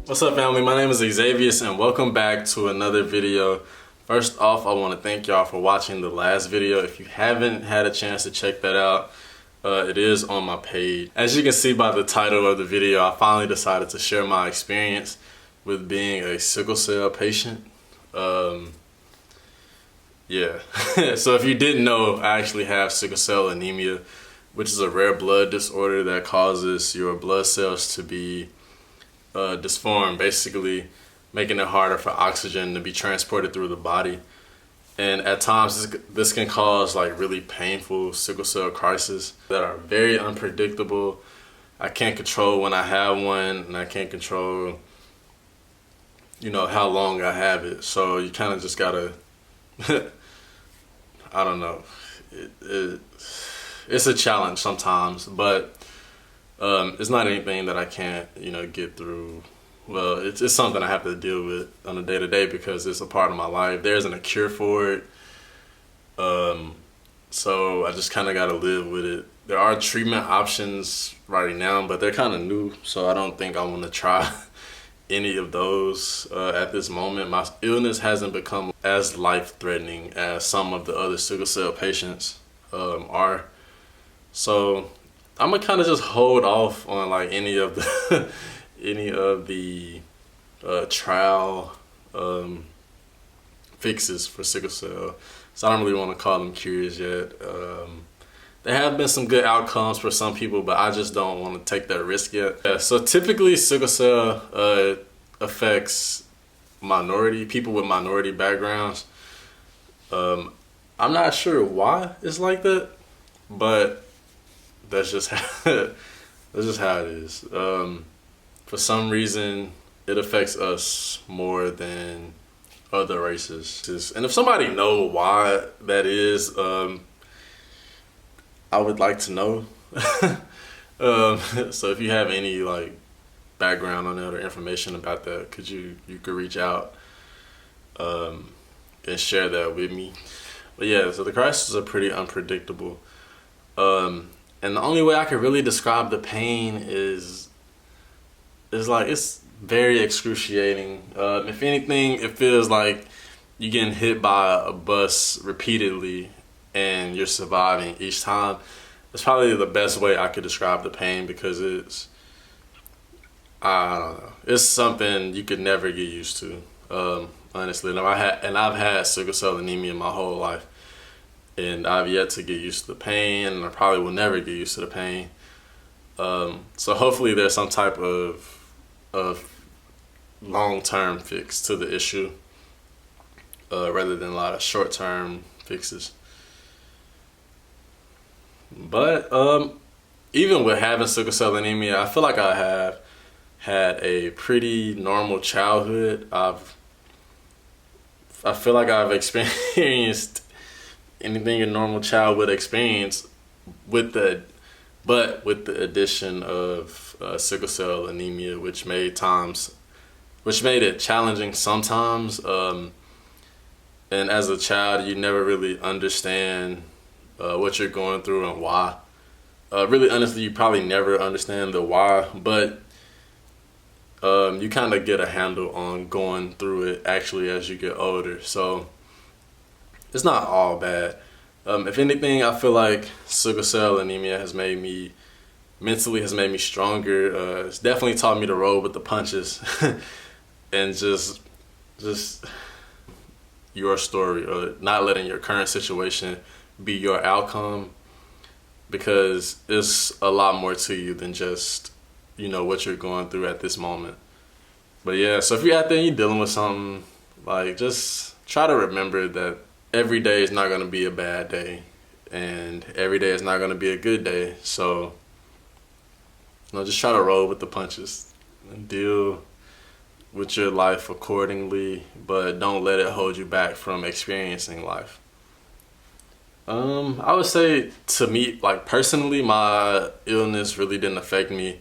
What's up, family? My name is Xavius and welcome back to another video. First off, I want to thank y'all for watching the last video. If you haven't had a chance to check that out, it is on my page. As you can see by the title of the video, I finally decided to share my experience with being a sickle cell patient. Yeah, so if you didn't know, I actually have sickle cell anemia, which is a rare blood disorder that causes your blood cells to be disformed, basically making it harder for oxygen to be transported through the body. And at times this can cause like really painful sickle cell crises that are very unpredictable. I can't control when I have one, and I can't control, how long I have it. So you kind of just gotta, I don't know. It's a challenge sometimes, but it's not anything that I can't, get through. Well, it's something I have to deal with on a day-to-day because it's a part of my life. There isn't a cure for it. So I just kind of got to live with it. There are treatment options right now, but they're kind of new, so I don't think I want to try any of those at this moment. My illness hasn't become as life-threatening as some of the other sickle cell patients are. So I'm gonna kind of just hold off on like any of the trial fixes for sickle cell. So I don't really want to call them cures yet. There have been some good outcomes for some people, but I just don't want to take that risk yet. Yeah, so typically sickle cell affects people with minority backgrounds. I'm not sure why it's like that, but that's just how it is. For some reason, it affects us more than other races. And if somebody knows why that is, I would like to know. So if you have any like background on that or information about that, you could reach out and share that with me. But yeah, so the crises are pretty unpredictable. And the only way I could really describe the pain is like it's very excruciating. If anything, it feels like you're getting hit by a bus repeatedly and you're surviving each time. It's probably the best way I could describe the pain because I don't know. It's something you could never get used to. Honestly, and I've had sickle cell anemia my whole life. And I've yet to get used to the pain, and I probably will never get used to the pain. So hopefully there's some type of long-term fix to the issue rather than a lot of short-term fixes. But even with having sickle cell anemia, I feel like I have had a pretty normal childhood. I feel like I've experienced anything a normal child would experience with the addition of sickle cell anemia, which made it challenging sometimes. And as a child, you never really understand what you're going through and why. Really, honestly, you probably never understand the why, but you kind of get a handle on going through it actually as you get older. So it's not all bad. If anything, I feel like sickle cell anemia has made me stronger. It's definitely taught me to roll with the punches and just your story, or not letting your current situation be your outcome, because it's a lot more to you than just, what you're going through at this moment. But yeah, so if you're out there and you're dealing with something, like, just try to remember that every day is not going to be a bad day, and every day is not going to be a good day. So, just try to roll with the punches and deal with your life accordingly, but don't let it hold you back from experiencing life. I would say, to me, like personally, my illness really didn't affect me.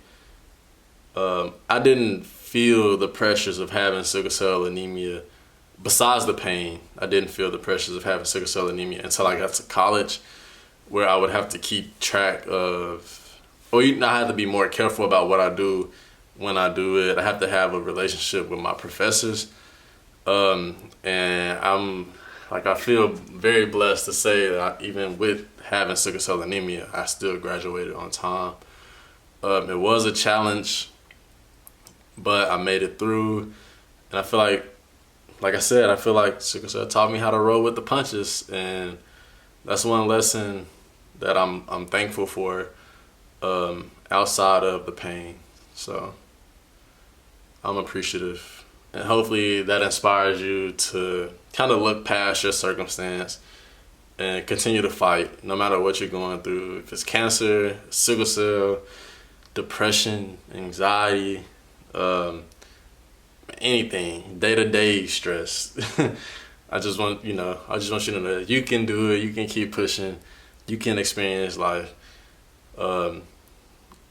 I didn't feel the pressures of having sickle cell anemia. Besides the pain, I didn't feel the pressures of having sickle cell anemia until I got to college, where I would have to keep track of, I had to be more careful about what I do when I do it, I have to have a relationship with my professors. And I feel very blessed to say that even with having sickle cell anemia, I still graduated on time. It was a challenge, but I made it through. And I feel like I said, I feel like sickle cell taught me how to roll with the punches. And that's one lesson that I'm thankful for, outside of the pain. So I'm appreciative. And hopefully that inspires you to kind of look past your circumstance and continue to fight no matter what you're going through. If it's cancer, sickle cell, depression, anxiety, anything, day-to-day stress. I just want you to know that you can do it, you can keep pushing, you can experience life, and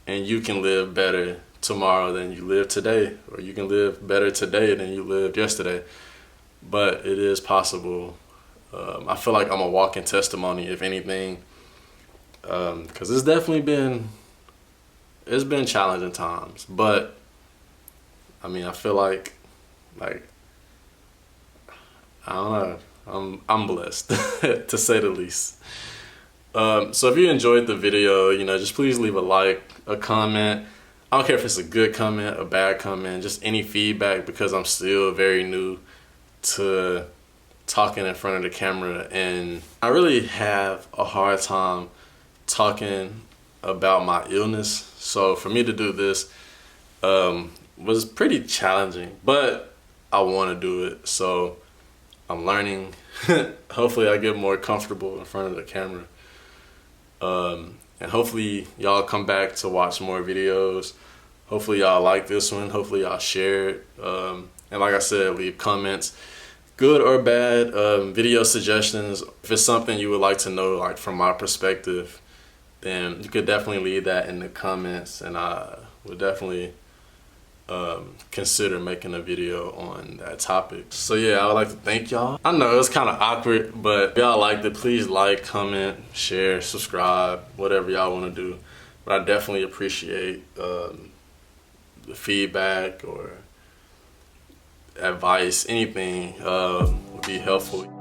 you can live better tomorrow than you live today, or you can live better today than you lived yesterday. But it is possible. I feel like I'm a walking testimony, if anything, because it's definitely been challenging times. But I mean, I feel like I don't know, I'm blessed to say the least. So if you enjoyed the video, just please leave a like, a comment. I don't care if it's a good comment, a bad comment, just any feedback, because I'm still very new to talking in front of the camera, and I really have a hard time talking about my illness. So for me to do this was pretty challenging, but I want to do it. So I'm learning. Hopefully I get more comfortable in front of the camera. And hopefully y'all come back to watch more videos. Hopefully y'all like this one. Hopefully y'all share it. And like I said, leave comments, good or bad, video suggestions. If it's something you would like to know, like from my perspective, then you could definitely leave that in the comments, and I would definitely consider making a video on that topic. So yeah, I would like to thank y'all. I know it was kind of awkward, but if y'all liked it, please like, comment, share, subscribe, whatever y'all want to do. But I definitely appreciate the feedback or advice, anything would be helpful.